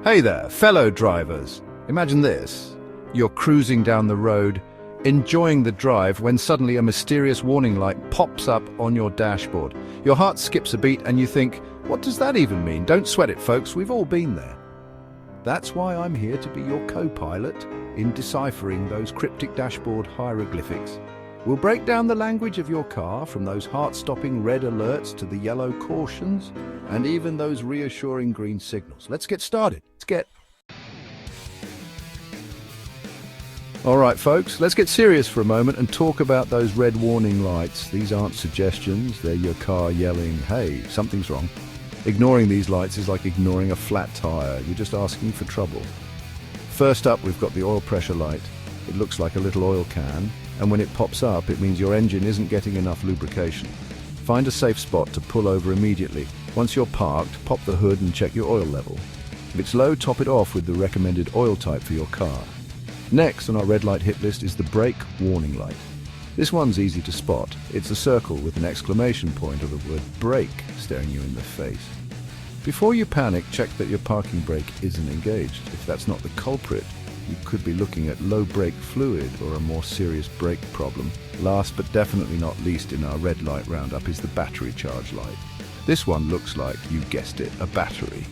Hey there, fellow drivers. Imagine this. You're cruising down the road, enjoying the drive, when suddenly a mysterious warning light pops up on your dashboard. Your heart skips a beat and you think, what does that even mean? Don't sweat it, folks, we've all been there. That's why I'm here to be your co-pilot in deciphering those cryptic dashboard hieroglyphics. We'll break down the language of your car, from those heart-stopping red alerts to the yellow cautions, and even those reassuring green signals. Let's get started. All right, folks, let's get serious for a moment and talk about those red warning lights. These aren't suggestions, they're your car yelling, hey, something's wrong. Ignoring these lights is like ignoring a flat tire. You're just asking for trouble. First up, we've got the oil pressure light. It looks like a little oil can, and when it pops up, it means your engine isn't getting enough lubrication. Find a safe spot to pull over immediately. Once you're parked, pop the hood and check your oil level. If it's low, top it off with the recommended oil type for your car. Next on our red light hit list is the brake warning light. This one's easy to spot. It's a circle with an exclamation point or the word brake staring you in the face. Before you panic, check that your parking brake isn't engaged. If that's not the culprit, you could be looking at low brake fluid or a more serious brake problem. Last but definitely not least in our red light roundup is the battery charge light. This one looks like, you guessed it, a battery.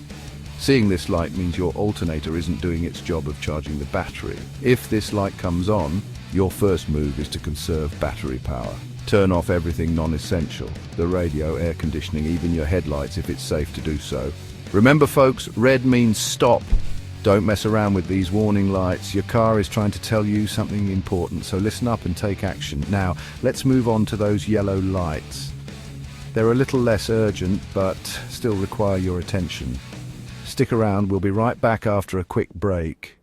Seeing this light means your alternator isn't doing its job of charging the battery. If this light comes on, your first move is to conserve battery power. Turn off everything non-essential, the radio, air conditioning, even your headlights if it's safe to do so. Remember folks, red means stop. Don't mess around with these warning lights. Your car is trying to tell you something important, so listen up and take action. Now, let's move on to those yellow lights. They're a little less urgent, but still require your attention. Stick around, we'll be right back after a quick break.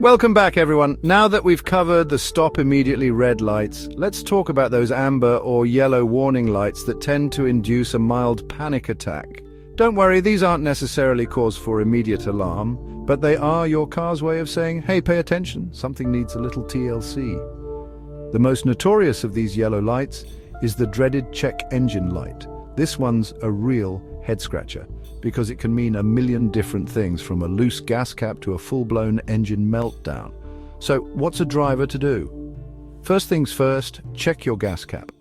Welcome back, everyone. Now that we've covered the stop immediately red lights, let's talk about those amber or yellow warning lights that tend to induce a mild panic attack. Don't worry, these aren't necessarily cause for immediate alarm, but they are your car's way of saying, hey, pay attention, something needs a little TLC. The most notorious of these yellow lights is the dreaded check engine light. This one's a real head-scratcher, because it can mean a million different things, from a loose gas cap to a full-blown engine meltdown. So what's a driver to do? First things first, check your gas cap.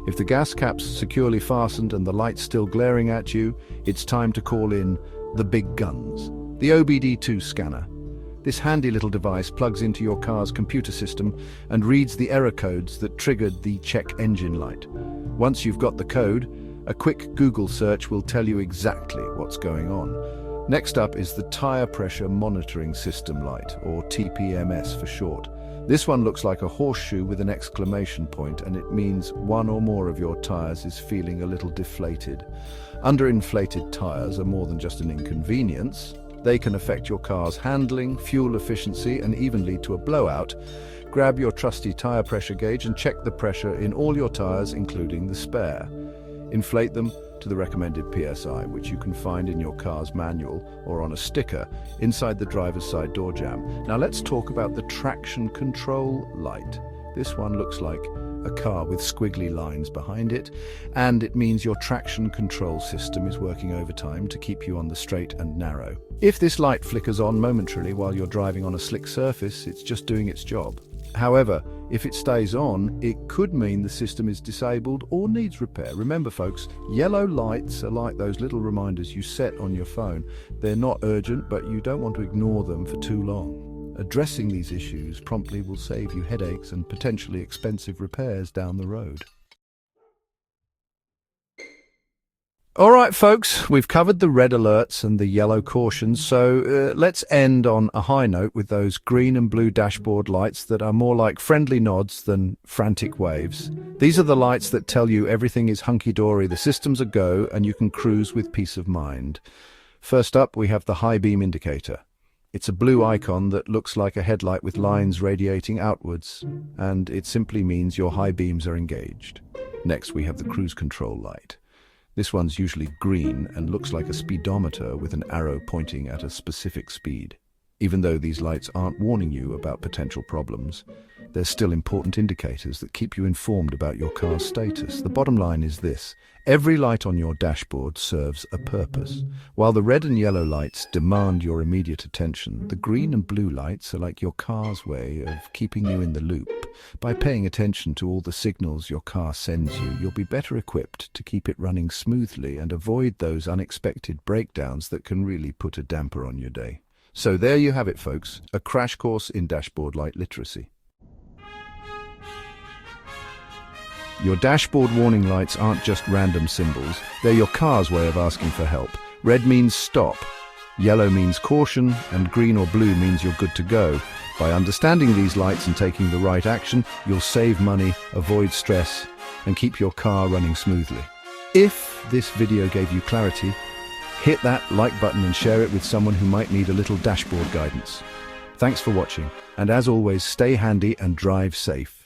If the gas cap's securely fastened and the light's still glaring at you, it's time to call in the big guns, the OBD2 scanner. This handy little device plugs into your car's computer system and reads the error codes that triggered the check engine light. Once you've got the code, a quick Google search will tell you exactly what's going on. Next up is the tire pressure monitoring system light, or TPMS for short. This one looks like a horseshoe with an exclamation point, and it means one or more of your tires is feeling a little deflated. Underinflated tires are more than just an inconvenience. They can affect your car's handling, fuel efficiency, and even lead to a blowout. Grab your trusty tire pressure gauge and check the pressure in all your tires, including the spare. Inflate them to the recommended PSI, which you can find in your car's manual or on a sticker inside the driver's side door jamb. Now let's talk about the traction control light. This one looks like a car with squiggly lines behind it, and it means your traction control system is working overtime to keep you on the straight and narrow. If this light flickers on momentarily while you're driving on a slick surface, it's just doing its job. However, if it stays on, it could mean the system is disabled or needs repair. Remember folks, yellow lights are like those little reminders you set on your phone. They're not urgent, but you don't want to ignore them for too long. Addressing these issues promptly will save you headaches and potentially expensive repairs down the road. All right, folks, we've covered the red alerts and the yellow cautions, so let's end on a high note with those green and blue dashboard lights that are more like friendly nods than frantic waves. These are the lights that tell you everything is hunky-dory, the system's a go, and you can cruise with peace of mind. First up, we have the high beam indicator. It's a blue icon that looks like a headlight with lines radiating outwards, and it simply means your high beams are engaged. Next, we have the cruise control light. This one's usually green and looks like a speedometer with an arrow pointing at a specific speed. Even though these lights aren't warning you about potential problems, they're still important indicators that keep you informed about your car's status. The bottom line is this: every light on your dashboard serves a purpose. While the red and yellow lights demand your immediate attention, the green and blue lights are like your car's way of keeping you in the loop. By paying attention to all the signals your car sends you, you'll be better equipped to keep it running smoothly and avoid those unexpected breakdowns that can really put a damper on your day. So there you have it, folks, a crash course in dashboard light literacy. Your dashboard warning lights aren't just random symbols, they're your car's way of asking for help. Red means stop, yellow means caution, and green or blue means you're good to go. By understanding these lights and taking the right action, you'll save money, avoid stress, and keep your car running smoothly. If this video gave you clarity, hit that like button and share it with someone who might need a little dashboard guidance. Thanks for watching, and as always, stay handy and drive safe.